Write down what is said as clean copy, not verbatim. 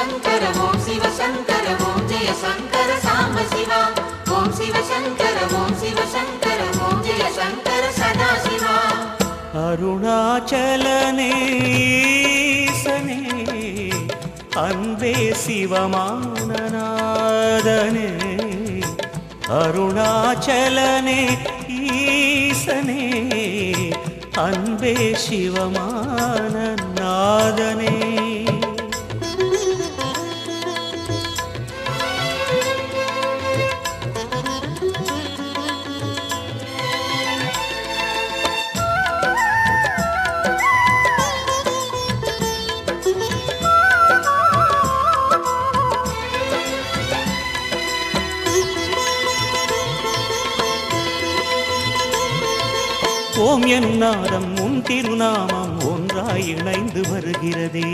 शंकर ओम शिव शंकर ओम जय शंकर सांब शिवा ओम शिव शंकर ओम शिव शंकर ओम जय शंकर सदा शिवा अरुणाचलने ईसने अन्वे शिवमाननादने अरुणाचलने ईसने अन्वे शिवमाननादने ஓம் என்னாதம் உன் திருநாமம் ஒன்றாய் இணைந்து வருகிறதே